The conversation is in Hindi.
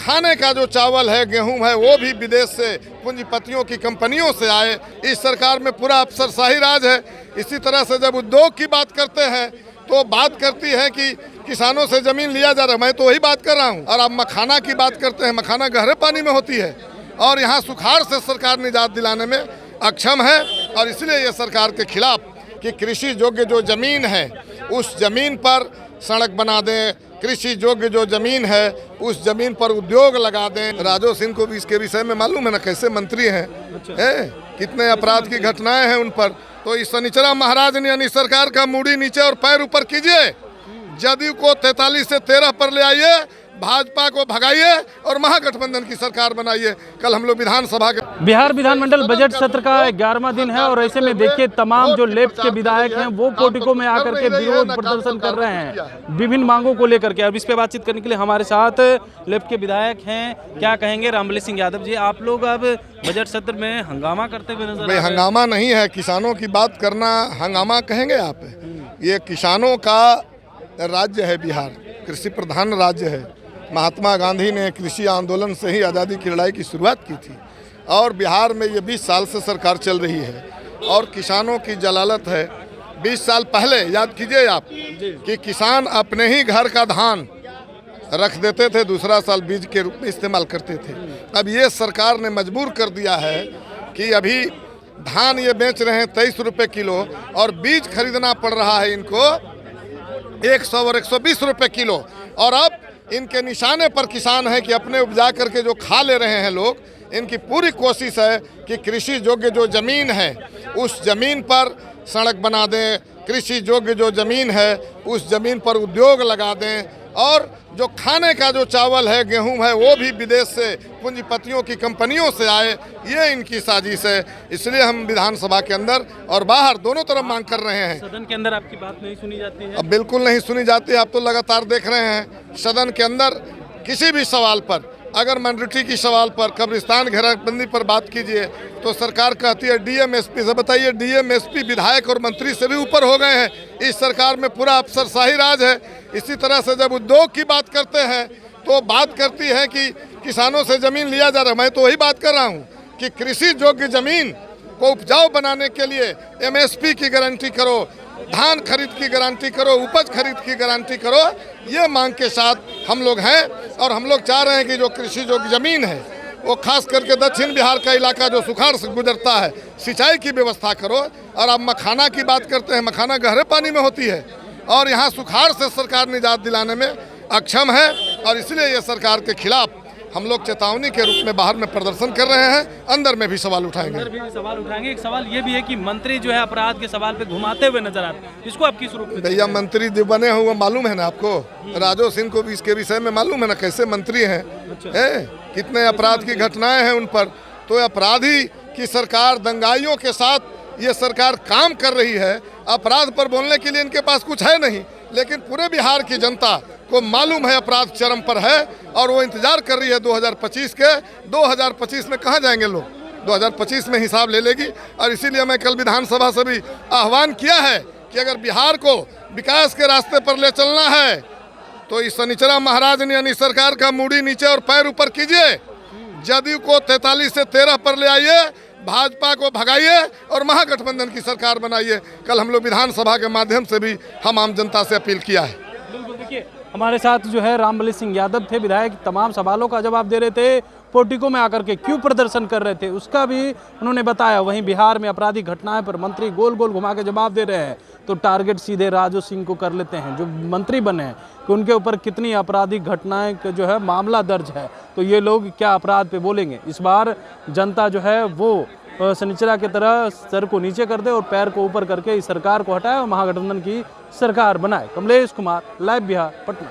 खाने का जो चावल है, गेहूं है, वो भी विदेश से पूंजीपतियों की कंपनियों से आए। इस सरकार में पूरा अफसरशाही राज है। इसी तरह से जब उद्योग की बात करते हैं तो बात करती है कि किसानों से जमीन लिया जा रहा है, मैं तो वही बात कर रहा हूँ। और अब मखाना की बात करते हैं, मखाना गहरे पानी में होती है और यहाँ सुखाड़ से सरकार निजात दिलाने में अक्षम है। और इसलिए ये सरकार के खिलाफ कि कृषि योग्य जो ज़मीन है उस ज़मीन पर सड़क बना दें, कृषि योग्य जो ज़मीन है उस ज़मीन पर उद्योग लगा दें। राजो सिंह को भी इसके विषय में मालूम है ना, कैसे मंत्री हैं, कितने अपराध की घटनाएं हैं उन पर। तो इस शनिचरा महाराज ने यानी सरकार का मूड़ी नीचे और पैर ऊपर कीजिए, जदयू को 43 से 13 पर ले आइए, भाजपा को भगाइए और महागठबंधन की सरकार बनाइए। कल हम लोग विधानसभा के बिहार विधानमंडल बजट सत्र का 11वां दिन है और ऐसे में देखिए तमाम जो लेफ्ट के विधायक हैं वो पोर्टिको में आकर के विरोध प्रदर्शन कर रहे हैं विभिन्न मांगों को लेकर के। अब इस पे बातचीत करने के लिए हमारे साथ लेफ्ट के विधायक हैं, क्या कहेंगे रामबली सिंह यादव जी? आप लोग अब बजट सत्र में हंगामा करते हुए नजर आ रहे हैं। हंगामा नहीं है, किसानों की बात करना हंगामा कहेंगे आप? ये किसानों का राज्य है बिहार, कृषि प्रधान राज्य है। महात्मा गांधी ने कृषि आंदोलन से ही आज़ादी की लड़ाई की शुरुआत की थी और बिहार में ये 20 साल से सरकार चल रही है और किसानों की जलालत है। 20 साल पहले याद कीजिए आप कि किसान अपने ही घर का धान रख देते थे, दूसरा साल बीज के रूप में इस्तेमाल करते थे। अब ये सरकार ने मजबूर कर दिया है कि अभी धान ये बेच रहे हैं 23 रुपये किलो और बीज खरीदना पड़ रहा है इनको 100 और 120 रुपये किलो। और अब इनके निशाने पर किसान है कि अपने उपजा करके जो खा ले रहे हैं लोग, इनकी पूरी कोशिश है कि कृषि योग्य जो ज़मीन है उस ज़मीन पर सड़क बना दें, कृषि योग्य जो ज़मीन है उस ज़मीन पर उद्योग लगा दें और जो खाने का जो चावल है, गेहूं है, वो भी विदेश से पूंजीपतियों की कंपनियों से आए। ये इनकी साजिश है। इसलिए हम विधानसभा के अंदर और बाहर दोनों तरफ मांग कर रहे हैं। सदन के अंदर आपकी बात नहीं सुनी जाती है? अब बिल्कुल नहीं सुनी जाती है। आप तो लगातार देख रहे हैं सदन के अंदर किसी भी सवाल पर, अगर माइनॉरिटी की सवाल पर, कब्रिस्तान घेराबंदी पर बात कीजिए तो सरकार कहती है डीएम एसपी से। बताइए, डीएम एसपी विधायक और मंत्री से भी ऊपर हो गए हैं। इस सरकार में पूरा अफसरशाही राज है। इसी तरह से जब उद्योग की बात करते हैं तो बात करती है कि किसानों से ज़मीन लिया जा रहा है, मैं तो वही बात कर रहा हूँ कि कृषि योग्य ज़मीन को उपजाऊ बनाने के लिए एमएसपी की गारंटी करो, धान खरीद की गारंटी करो, उपज खरीद की गारंटी करो। ये मांग के साथ हम लोग हैं और हम लोग चाह रहे हैं कि जो कृषि योग्य ज़मीन है वो खास करके दक्षिण बिहार का इलाका जो सुखाड़ से गुजरता है, सिंचाई की व्यवस्था करो। और अब मखाना की बात करते हैं, मखाना गहरे पानी में होती है और यहाँ सुखाड़ से सरकार निजात दिलाने में अक्षम है। और इसलिए ये सरकार के खिलाफ हम लोग चेतावनी के रूप में बाहर में प्रदर्शन कर रहे हैं, अंदर में भी सवाल उठाएंगे। एक सवाल ये भी है कि मंत्री जो है अपराध के सवाल पे घुमाते हुए नजर आते हैं, इसको आप किस रूप में? भैया मंत्री जो बने हुए मालूम है ना आपको, राजो सिंह को भी इसके विषय में मालूम है ना, कैसे मंत्री हैं, कितने अपराध की घटनाएं हैं उन पर। तो अपराधी की सरकार, दंगाइयों के साथ ये सरकार काम कर रही है। अपराध पर बोलने के लिए इनके पास कुछ है नहीं, लेकिन पूरे बिहार की जनता को मालूम है अपराध चरम पर है और वो इंतजार कर रही है 2025 के। 2025 में कहाँ जाएंगे लोग? 2025 में हिसाब ले लेगी। और इसीलिए मैं कल विधानसभा से भी आह्वान किया है कि अगर बिहार को विकास के रास्ते पर ले चलना है तो इस शनिचरा महाराज ने यानी सरकार का मूड़ी नीचे और पैर ऊपर कीजिए, जदयू को 43 से 13 पर ले आइए, भाजपा को भगाइए और महागठबंधन की सरकार बनाइए। कल हम लोग विधानसभा के माध्यम से भी हम आम जनता से अपील किया है। बिल्कुल, देखिए हमारे साथ जो है रामबली सिंह यादव थे, विधायक तमाम सवालों का जवाब दे रहे थे, पोर्टिको में आकर के क्यों प्रदर्शन कर रहे थे उसका भी उन्होंने बताया। वहीं बिहार में आपराधिक घटनाएं पर मंत्री गोल गोल घुमा के जवाब दे रहे हैं तो टारगेट सीधे राजो सिंह को कर लेते हैं जो मंत्री बने हैं कि उनके ऊपर कितनी आपराधिक घटनाएं का जो है मामला दर्ज है, तो ये लोग क्या अपराध पे बोलेंगे। इस बार जनता जो है वो शनिचरा की तरह सर को नीचे कर दे और पैर को ऊपर करके इस सरकार को हटाए और महागठबंधन की सरकार बनाए। कमलेश कुमार, लाइव बिहार, पटना।